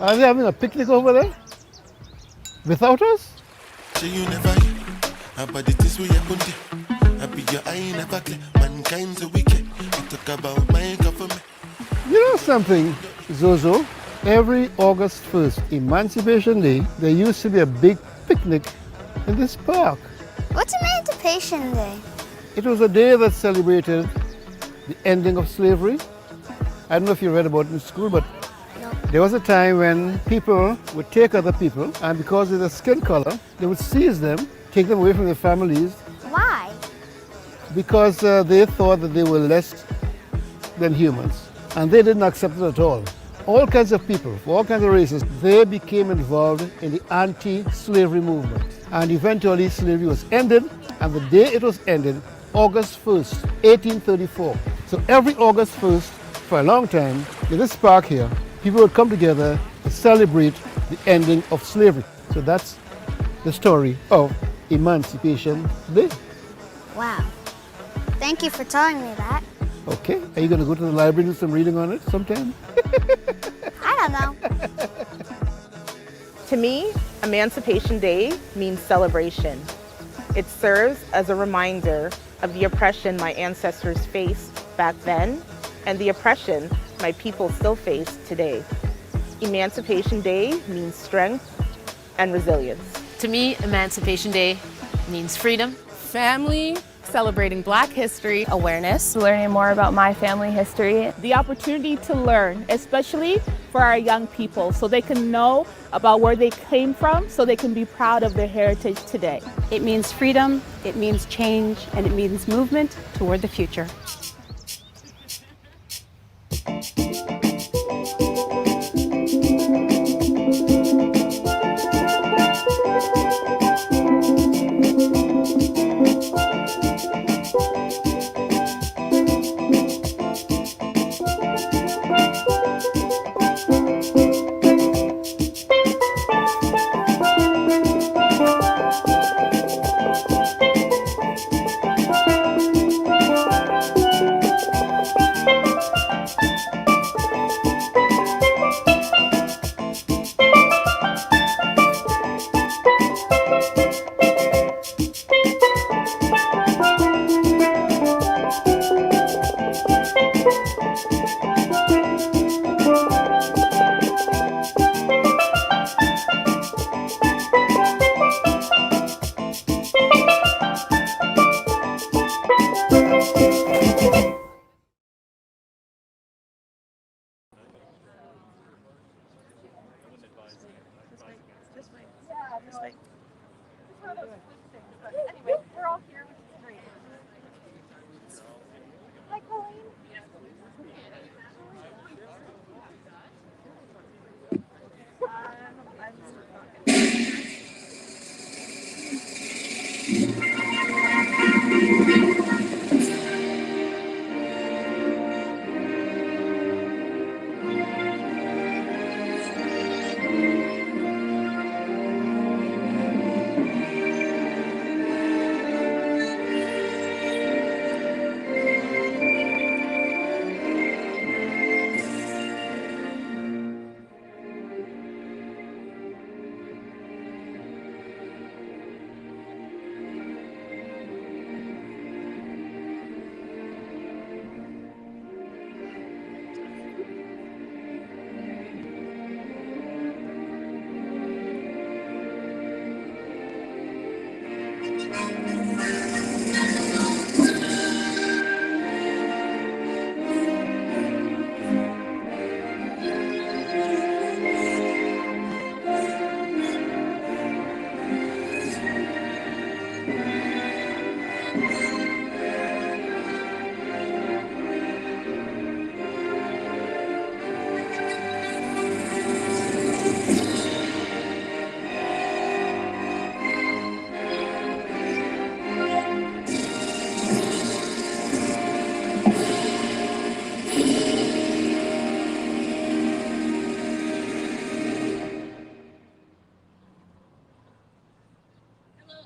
Are they having a picnic over there? Without us? Say you never about it is we are put I be your eye never clear. Mankind's a wicked. I talk about my government. You know something, Zozo? Every August 1st, Emancipation Day, there used to be a big picnic in this park. What's Emancipation Day? It was a day that celebrated the ending of slavery. I don't know if you read about it in school, but No. there was a time when people would take other people, and because of their skin color, they would seize them, take them away from their families, Why? because they thought that they were less than humans. And they didn't accept it at all. All kinds of people, all kinds of races, they became involved in the anti-slavery movement. And eventually slavery was ended, and the day it was ended, August 1st, 1834. So every August 1st, for a long time, in this park here, people would come together to celebrate the ending of slavery. So that's the story of Emancipation Day. Wow. Thank you for telling me that. Okay, are you going to go to the library and do some reading on it sometime? I don't know. To me, Emancipation Day means celebration. It serves as a reminder of the oppression my ancestors faced back then and the oppression my people still face today. Emancipation Day means strength and resilience. To me, Emancipation Day means freedom, family, celebrating Black history, awareness, learning more about my family history, the opportunity to learn, especially for our young people, so they can know about where they came from, so they can be proud of their heritage today. It means freedom, it means change, and it means movement toward the future.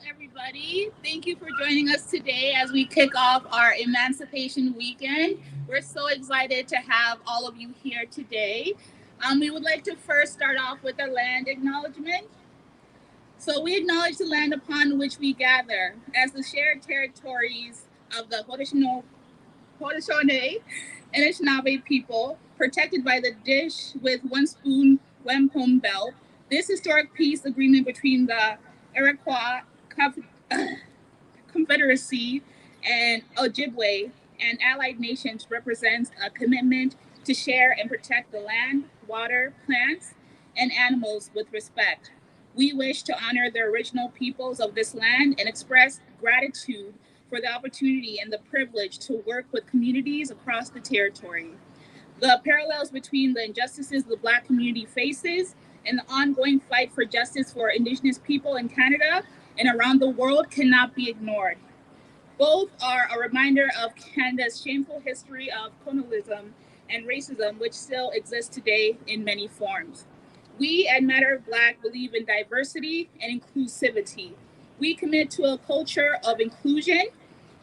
Everybody. Thank you for joining us today as we kick off our Emancipation Weekend. We're so excited to have all of you here today. We would like to first start off with a land acknowledgement. So we acknowledge the land upon which we gather as the shared territories of the Haudenosaunee and Anishinaabe people, protected by the Dish with One Spoon Wampum Belt. This historic peace agreement between the Iroquois Confederacy and Ojibwe and allied nations represents a commitment to share and protect the land, water, plants, and animals with respect. We wish to honor the original peoples of this land and express gratitude for the opportunity and the privilege to work with communities across the territory. The parallels between the injustices the Black community faces and the ongoing fight for justice for Indigenous people in Canada and around the world cannot be ignored. Both are a reminder of Canada's shameful history of colonialism and racism, which still exists today in many forms. We at Matter of Black believe in diversity and inclusivity. We commit to a culture of inclusion,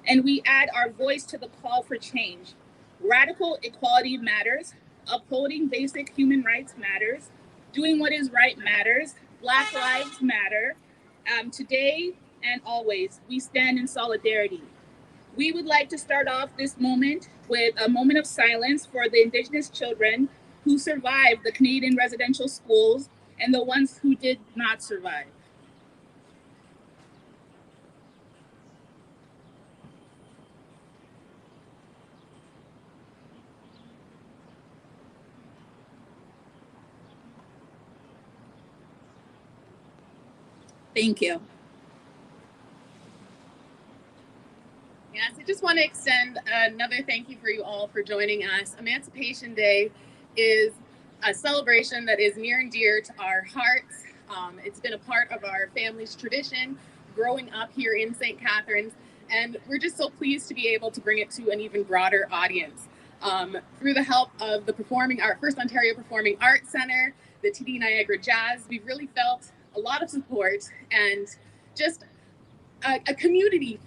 and we add our voice to the call for change. Radical equality matters. Upholding basic human rights matters. Doing what is right matters. Black lives matter. Today and always, we stand in solidarity. We would like to start off this moment with a moment of silence for the Indigenous children who survived the Canadian residential schools and the ones who did not survive. Thank you. Yes, I just want to extend another thank you for you all for joining us. Emancipation Day is a celebration that is near and dear to our hearts. It's been a part of our family's tradition growing up here in St. Catharines, and we're just so pleased to be able to bring it to an even broader audience. Through the help of the FirstOntario Performing Arts Centre, the TD Niagara Jazz, we've really felt a lot of support and just a community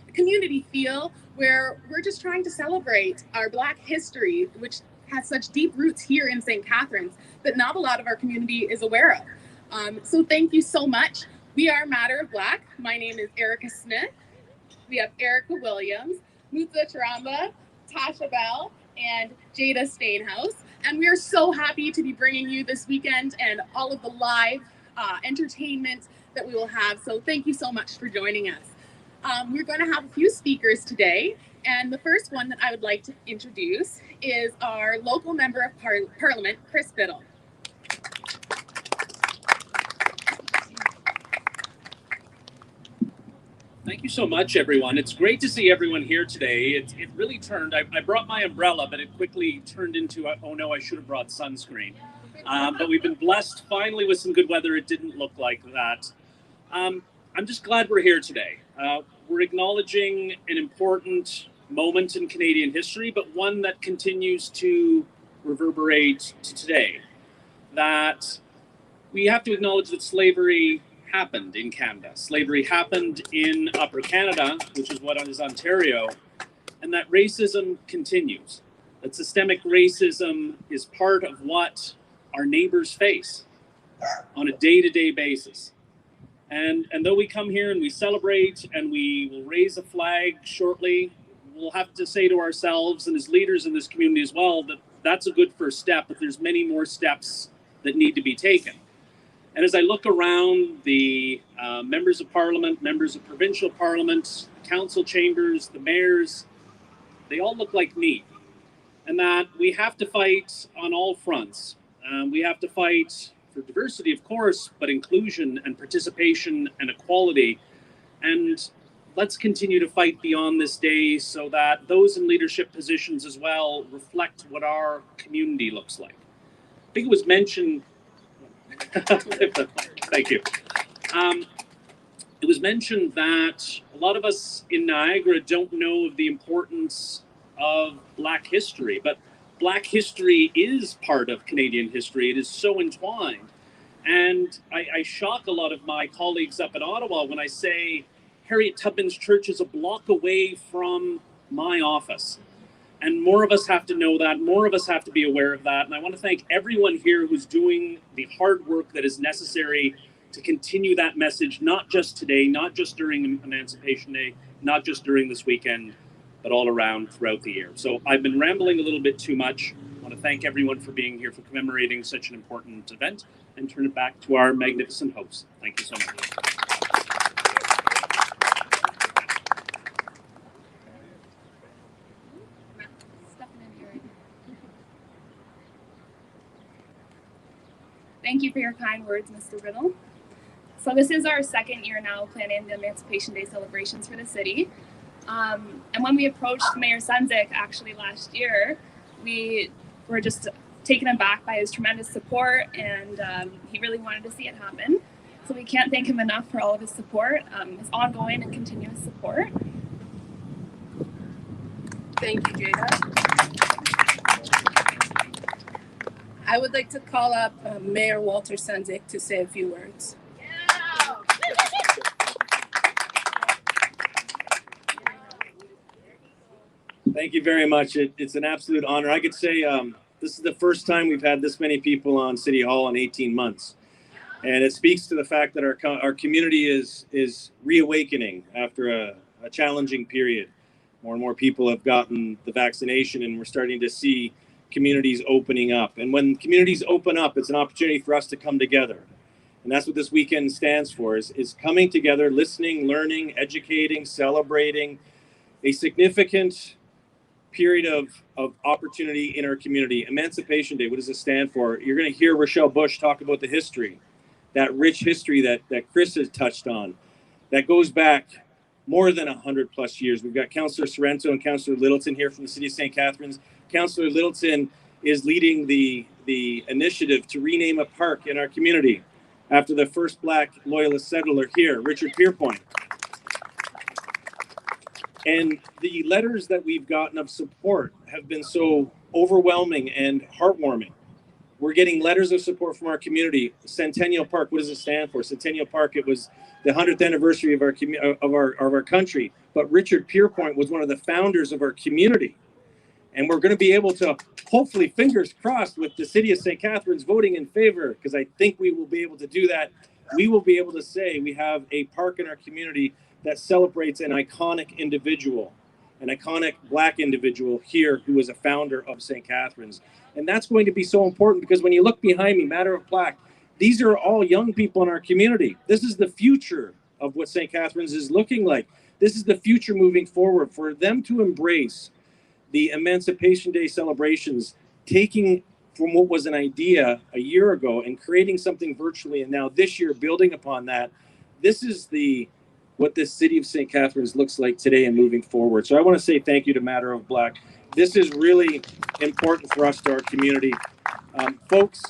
feel where we're just trying to celebrate our Black history, which has such deep roots here in St. Catharines that not a lot of our community is aware of. So thank you so much. We are Matter of Black. My name is Erica Smith. We have Erica Williams, Mutsa Charamba, Tasha Bell, and Jada Stainhouse. And we are so happy to be bringing you this weekend and all of the live entertainment that we will have. So thank you so much for joining us. We're going to have a few speakers today. And the first one that I would like to introduce is our local member of Parliament, Chris Biddle. Thank you so much, everyone. It's great to see everyone here today. It really turned, I brought my umbrella, but it quickly turned into, oh no, I should have brought sunscreen. But we've been blessed finally with some good weather. It didn't look like that. I'm just glad we're here today. We're acknowledging an important moment in Canadian history, but one that continues to reverberate to today. That we have to acknowledge that slavery happened in Canada. Slavery happened in Upper Canada, which is what is Ontario, and that racism continues. That systemic racism is part of what our neighbors face on a day-to-day basis. And though we come here and we celebrate and we will raise a flag shortly, we'll have to say to ourselves and as leaders in this community as well that that's a good first step, but there's many more steps that need to be taken. And as I look around the members of parliament, members of provincial parliament, council chambers, the mayors, they all look like me. And that we have to fight on all fronts. We have to fight for diversity, of course, but inclusion and participation and equality. And let's continue to fight beyond this day so that those in leadership positions as well reflect what our community looks like. I think it was mentioned, thank you. It was mentioned that a lot of us in Niagara don't know of the importance of Black history, but Black history is part of Canadian history. It is so entwined. And I shock a lot of my colleagues up in Ottawa when I say Harriet Tubman's Church is a block away from my office. And more of us have to know that, more of us have to be aware of that. And I want to thank everyone here who's doing the hard work that is necessary to continue that message, not just today, not just during Emancipation Day, not just during this weekend, but all around throughout the year. So I've been rambling a little bit too much. I want to thank everyone for being here, for commemorating such an important event, and turn it back to our magnificent host. Thank you so much. Thank you for your kind words, Mr. Riddle. So this is our second year now planning the Emancipation Day celebrations for the city. And when we approached Mayor Sendzik actually last year, we were just taken aback by his tremendous support, and he really wanted to see it happen. So we can't thank him enough for all of his support, his ongoing and continuous support. Thank you, Jada. I would like to call up Mayor Walter Sendzik to say a few words. Thank you very much. It's an absolute honor. I could say this is the first time we've had this many people on City Hall in 18 months. And it speaks to the fact that our community is reawakening after a challenging period. More and more people have gotten the vaccination, and we're starting to see communities opening up. And when communities open up, it's an opportunity for us to come together. And that's what this weekend stands for, is coming together, listening, learning, educating, celebrating a significant period of opportunity in our community. Emancipation Day, what does it stand for? You're going to hear Rochelle Bush talk about the history, that rich history that Chris has touched on, that goes back more than 100 plus years. We've got Councillor Sorrento and Councillor Littleton here from the City of St. Catharines. Councillor Littleton is leading the initiative to rename a park in our community after the first Black Loyalist settler here, Richard Pierpoint. And the letters that we've gotten of support have been so overwhelming and heartwarming. We're getting letters of support from our community. Centennial Park, what does it stand for? Centennial Park, it was the 100th anniversary of our country. But Richard Pierpoint was one of the founders of our community. And we're going to be able to, hopefully, fingers crossed, with the City of St. Catharines voting in favor, because I think we will be able to do that. We will be able to say we have a park in our community that celebrates an iconic individual, an iconic Black individual here who was a founder of St. Catharines. And that's going to be so important, because when you look behind me, matter of plaque, these are all young people in our community. This is the future of what St. Catharines is looking like. This is the future moving forward. For them to embrace the Emancipation Day celebrations, taking from what was an idea a year ago and creating something virtually, and now this year building upon that, this is what this City of St. Catharines looks like today and moving forward. So I want to say thank you to Matter of Black. This is really important for us, to our community. Folks,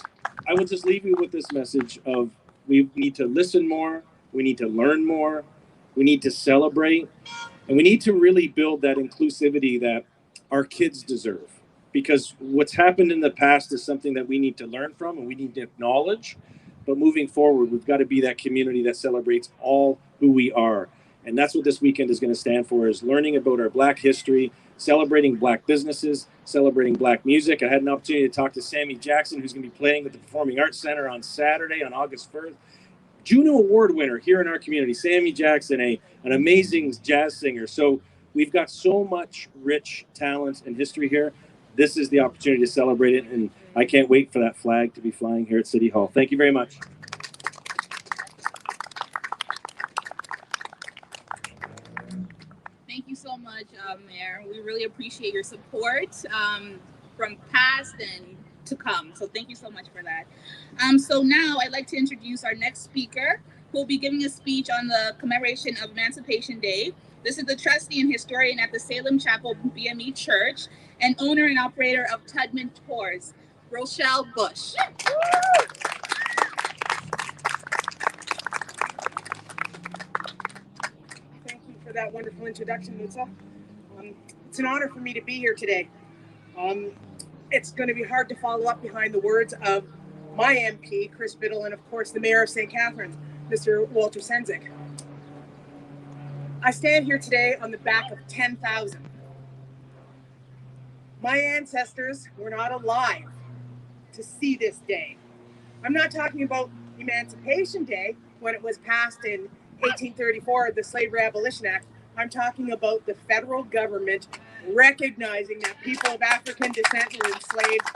I will just leave you with this message of we need to listen more, we need to learn more, we need to celebrate, and we need to really build that inclusivity that our kids deserve. Because what's happened in the past is something that we need to learn from and we need to acknowledge. But moving forward, we've got to be that community that celebrates all who we are. And that's what this weekend is going to stand for, is learning about our Black history, celebrating Black businesses, celebrating Black music. I had an opportunity to talk to Sammy Jackson, who's going to be playing at the Performing Arts Center on Saturday, on August 1st. Juno Award winner here in our community, Sammy Jackson, an amazing jazz singer. So we've got so much rich talent and history here. This is the opportunity to celebrate it, and I can't wait for that flag to be flying here at City Hall. Thank you very much. Thank you so much, Mayor. We really appreciate your support from past and to come. So thank you so much for that. So now I'd like to introduce our next speaker, who will be giving a speech on the commemoration of Emancipation Day. This is the trustee and historian at the Salem Chapel BME Church and owner and operator of Tubman Tours, Rochelle Bush. Thank you for that wonderful introduction, Nutsa. It's an honor for me to be here today. It's going to be hard to follow up behind the words of my MP, Chris Biddle, and of course the Mayor of St. Catharines, Mr. Walter Sendzik. I stand here today on the back of 10,000. My ancestors were not alive to see this day. I'm not talking about Emancipation Day when it was passed in 1834, the Slavery Abolition Act. I'm talking about the federal government recognizing that people of African descent were enslaved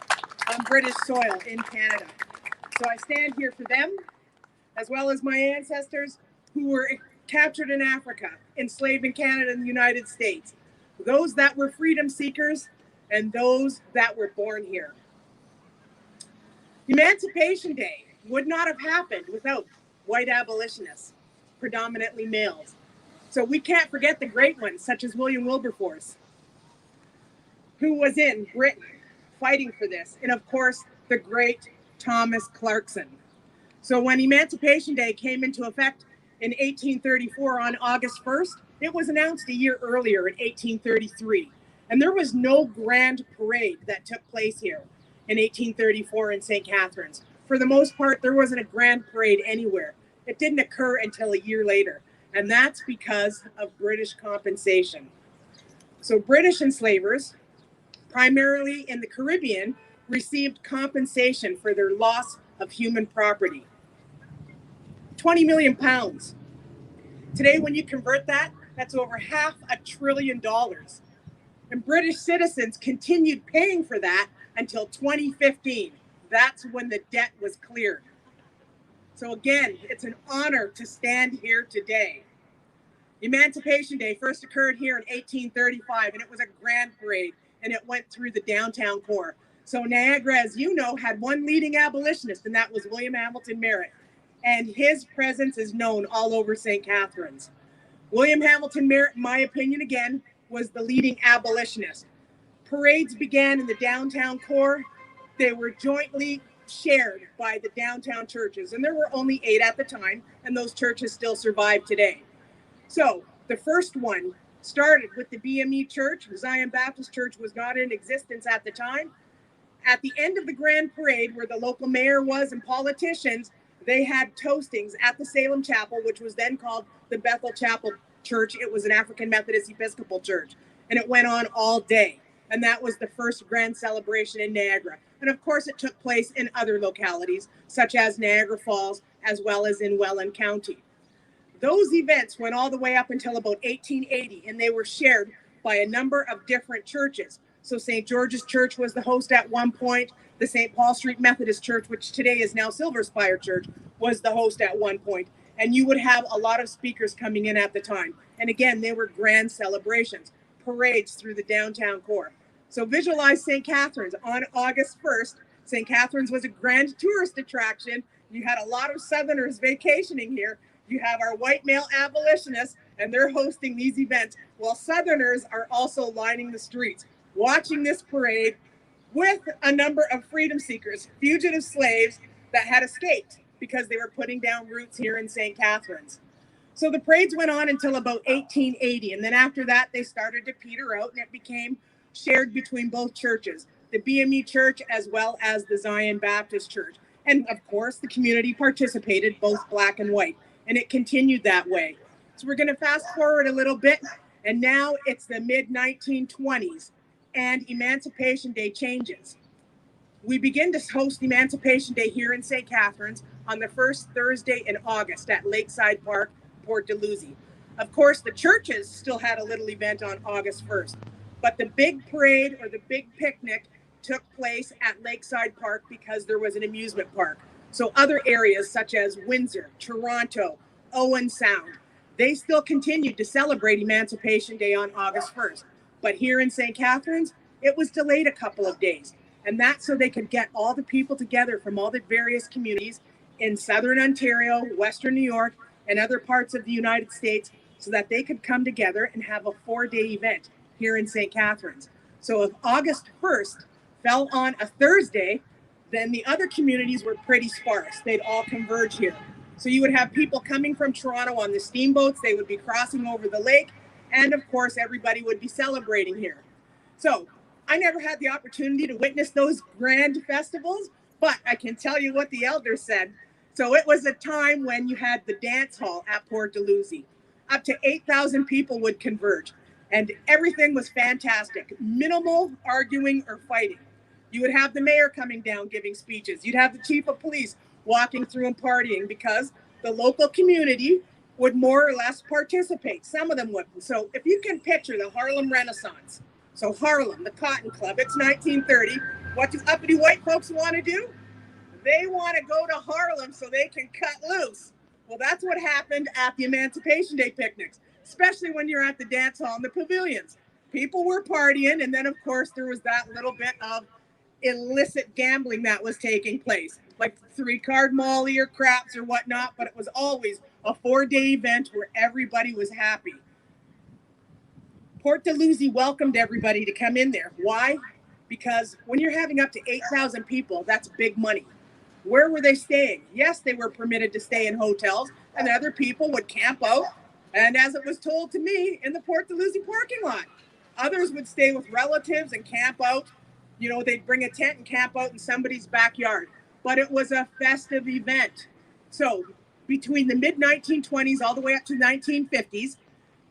on British soil in Canada. So I stand here for them, as well as my ancestors who were captured in Africa, enslaved in Canada and the United States, those that were freedom seekers and those that were born here. Emancipation Day would not have happened without white abolitionists, predominantly males. So we can't forget the great ones, such as William Wilberforce, who was in Britain fighting for this, and of course, the great Thomas Clarkson. So when Emancipation Day came into effect in 1834 on August 1st, it was announced a year earlier in 1833. And there was no grand parade that took place here in 1834 in St. Catharines. For the most part, there wasn't a grand parade anywhere. It didn't occur until a year later. And that's because of British compensation. So British enslavers, primarily in the Caribbean, received compensation for their loss of human property. 20 million pounds. Today, when you convert that, that's over $500 billion. And British citizens continued paying for that until 2015. That's when the debt was cleared. So again, it's an honor to stand here today. Emancipation Day first occurred here in 1835, and it was a grand parade, and it went through the downtown core. So Niagara, as you know, had one leading abolitionist, and that was William Hamilton Merritt. And his presence is known all over St. Catharines. William Hamilton Merritt, in my opinion, again, was the leading abolitionist. Parades began in the downtown core. They were jointly shared by the downtown churches, and there were only 8 at the time, and those churches still survive today. So the first one started with the BME Church. The Zion Baptist Church was not in existence at the time. At the end of the grand parade, where the local mayor was and politicians, they had toastings at the Salem Chapel, which was then called the Bethel Chapel Church. It was an African Methodist Episcopal church, and it went on all day. And that was the first grand celebration in Niagara. And of course, it took place in other localities, such as Niagara Falls, as well as in Welland County. Those events went all the way up until about 1880, and they were shared by a number of different churches. So St. George's Church was the host at one point. The St. Paul Street Methodist Church, which today is now Silver Spire Church, was the host at one point. And you would have a lot of speakers coming in at the time. And again, they were grand celebrations, parades through the downtown core. So visualize St. Catharines on August 1st. St. Catharines was a grand tourist attraction. You had a lot of Southerners vacationing here. You have our white male abolitionists, and they're hosting these events, while Southerners are also lining the streets, watching this parade with a number of freedom seekers, fugitive slaves that had escaped because they were putting down roots here in St. Catharines. So the parades went on until about 1880, and then after that, they started to peter out, and it became shared between both churches, the BME Church as well as the Zion Baptist Church. And of course, the community participated, both black and white, and it continued that way. So we're going to fast forward a little bit, and now it's the mid-1920s, and Emancipation Day changes. We begin to host Emancipation Day here in St. Catharines on the first Thursday in August at Lakeside Park, Port Dalhousie. Of course, the churches still had a little event on August 1st, but the big parade or the big picnic took place at Lakeside Park because there was an amusement park. So other areas such as Windsor, Toronto, Owen Sound, they still continued to celebrate Emancipation Day on August 1st. But here in St. Catharines, it was delayed a couple of days. And that's so they could get all the people together from all the various communities in Southern Ontario, Western New York, and other parts of the United States so that they could come together and have a 4-day event here in St. Catharines. So if August 1st fell on a Thursday, then the other communities were pretty sparse. They'd all converge here. So you would have people coming from Toronto on the steamboats. They would be crossing over the lake. And of course, everybody would be celebrating here. So I never had the opportunity to witness those grand festivals, but I can tell you what the elders said. So it was a time when you had the dance hall at Port Dalhousie. Up to 8,000 people would converge. and everything was fantastic. Minimal arguing or fighting. You would have the mayor coming down giving speeches. You'd have the chief of police walking through and partying because the local community would more or less participate. Some of them wouldn't. So if you can picture the Harlem Renaissance, so Harlem, the Cotton Club, it's 1930. What do uppity white folks want to do? They want to go to Harlem so they can cut loose. Well, that's what happened at the Emancipation Day picnics, especially when you're at the dance hall and the pavilions. People were partying, and then, of course, there was that little bit of illicit gambling that was taking place, like 3-card Molly or craps or whatnot, but it was always a 4-day event where everybody was happy. Port Dalhousie welcomed everybody to come in there. Why? Because when you're having up to 8,000 people, that's big money. Where were they staying? Yes, they were permitted to stay in hotels, and other people would camp out, and as it was told to me, in the Port Dalhousie parking lot. Others would stay with relatives and camp out. You know, they'd bring a tent and camp out in somebody's backyard. But it was a festive event. So between the mid-1920s all the way up to the 1950s,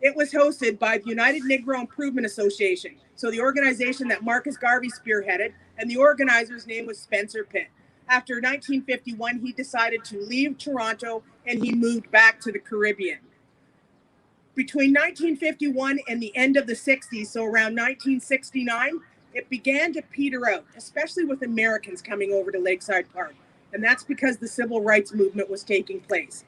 it was hosted by the United Negro Improvement Association. So the organization that Marcus Garvey spearheaded, and the organizer's name was Spencer Pitt. After 1951, he decided to leave Toronto and he moved back to the Caribbean. Between 1951 and the end of the 60s, so around 1969, it began to peter out, especially with Americans coming over to Lakeside Park. And that's because the civil rights movement was taking place.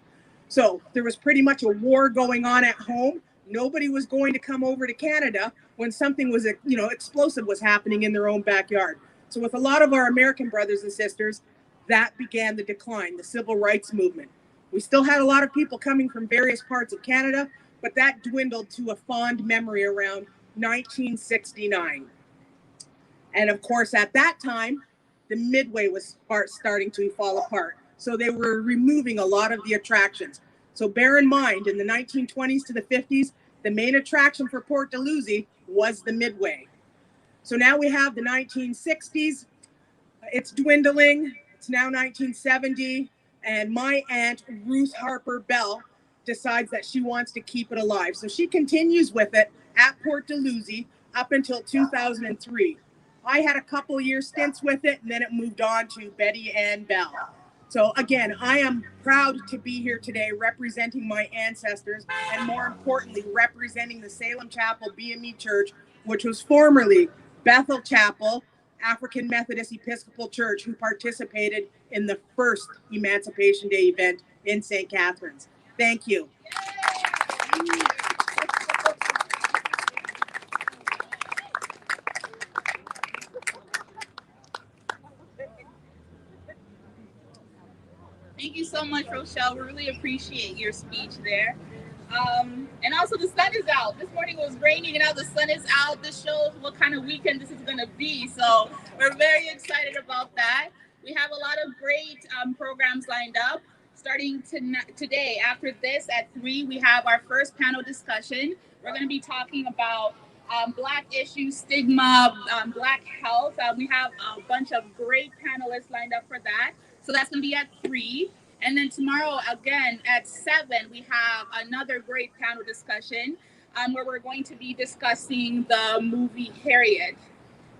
So there was pretty much a war going on at home. Nobody was going to come over to Canada when something was, explosive was happening in their own backyard. So with a lot of our American brothers and sisters, that began the decline, the civil rights movement. We still had a lot of people coming from various parts of Canada, but that dwindled to a fond memory around 1969. And of course, at that time, the Midway was starting to fall apart. So they were removing a lot of the attractions. So bear in mind, in the 1920s to the 50s, the main attraction for Port Dalhousie was the Midway. So now we have the 1960s. It's dwindling. It's now 1970. And my aunt, Ruth Harper Bell, decides that she wants to keep it alive. So she continues with it at Port Dalhousie up until 2003. I had a couple year stints with it, and then it moved on to Betty Ann Bell. So again, I am proud to be here today representing my ancestors, and more importantly, representing the Salem Chapel BME Church, which was formerly Bethel Chapel, African Methodist Episcopal Church, who participated in the first Emancipation Day event in St. Catharines. Thank you. Thank you so much, Rochelle. We really appreciate your speech there. And also, the sun is out. This morning it was raining, and now the sun is out. This shows what kind of weekend this is going to be. So we're very excited about that. We have a lot of great programs lined up. Starting today, after this at 3, we have our first panel discussion. We're going to be talking about Black issues, stigma, Black health. We have a bunch of great panelists lined up for that. So that's going to be at 3. And then tomorrow, again, at 7, we have another great panel discussion where we're going to be discussing the movie Harriet,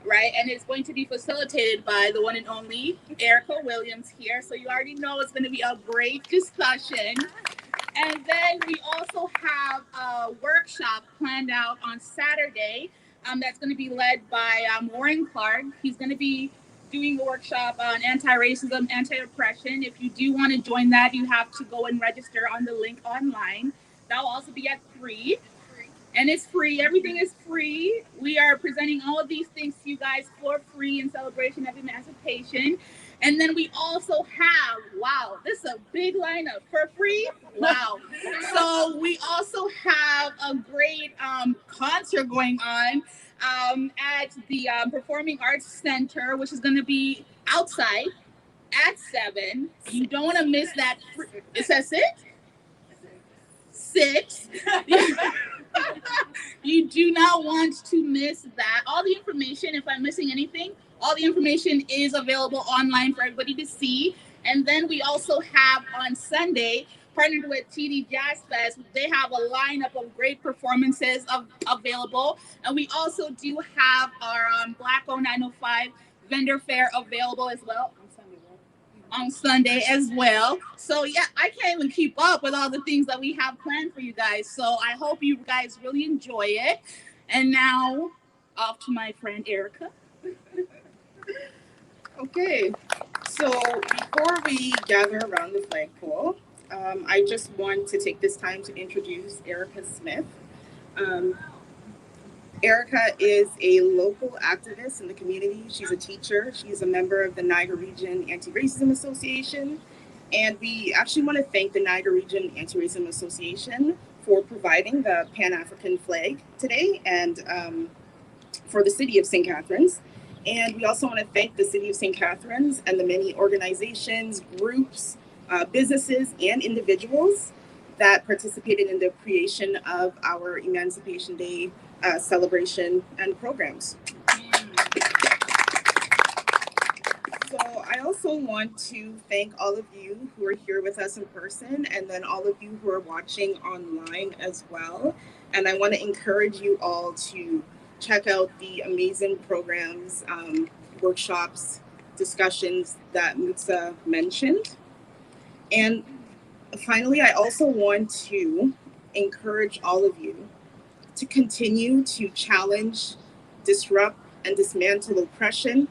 right? And it's going to be facilitated by the one and only Erica Williams here. So you already know it's going to be a great discussion. And then we also have a workshop planned out on Saturday that's going to be led by Warren Clark. He's going to be doing a workshop on anti-racism, anti-oppression. If you do want to join that, you have to go and register on the link online. That will also be at 3. And it's free. Everything is free. We are presenting all of these things to you guys for free in celebration of emancipation. And then we also have, wow, this is a big lineup for free. Wow. So we also have a great concert going on at the Performing Arts Center, which is going to be outside at 7. You don't want to miss that. It says 6? 6. You do not want to miss that. All the information, if I'm missing anything, all the information is available online for everybody to see. And then we also have on Sunday, partnered with TD Jazz Fest. They have a lineup of great performances available. And we also do have our Black 0905 vendor fair available as well on Sunday as well. So yeah, I can't even keep up with all the things that we have planned for you guys. So I hope you guys really enjoy it. And now off to my friend Erica. Okay, so before we gather around the flagpole, I just want to take this time to introduce Erica Smith. Erica is a local activist in the community. She's a teacher. She's a member of the Niagara Region Anti-Racism Association. And we actually want to thank the Niagara Region Anti-Racism Association for providing the Pan-African flag today and for the city of St. Catharines. And we also want to thank the city of St. Catharines and the many organizations, groups, businesses, and individuals that participated in the creation of our Emancipation Day celebration and programs. So I also want to thank all of you who are here with us in person and then all of you who are watching online as well. And I want to encourage you all to check out the amazing programs, workshops, discussions that Mutsa mentioned. And finally, I also want to encourage all of you to continue to challenge, disrupt, and dismantle oppression,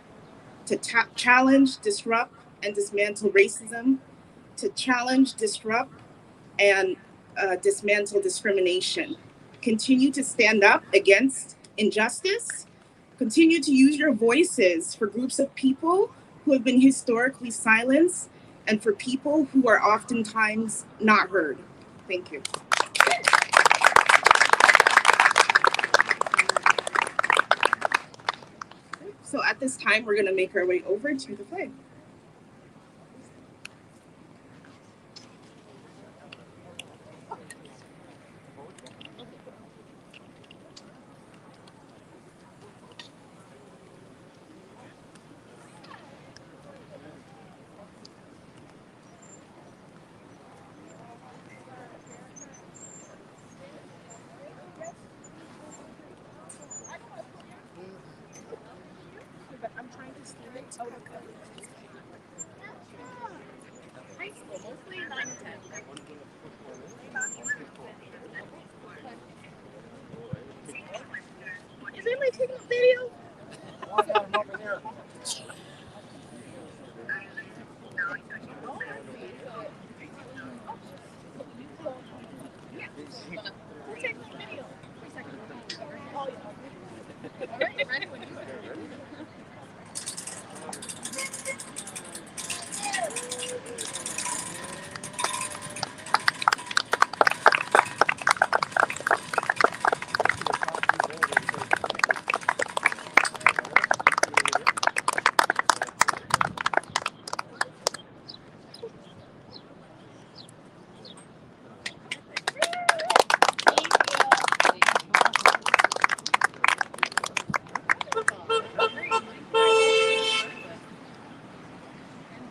to challenge, disrupt, and dismantle racism, to challenge, disrupt, and dismantle discrimination. Continue to stand up against injustice. Continue to use your voices for groups of people who have been historically silenced and for people who are oftentimes not heard. Thank you. So at this time, we're going to make our way over to the flag. I'm trying to steal it out of high school, mostly 9 and 10. Is anybody taking a video? We're taking a video. All right, ready?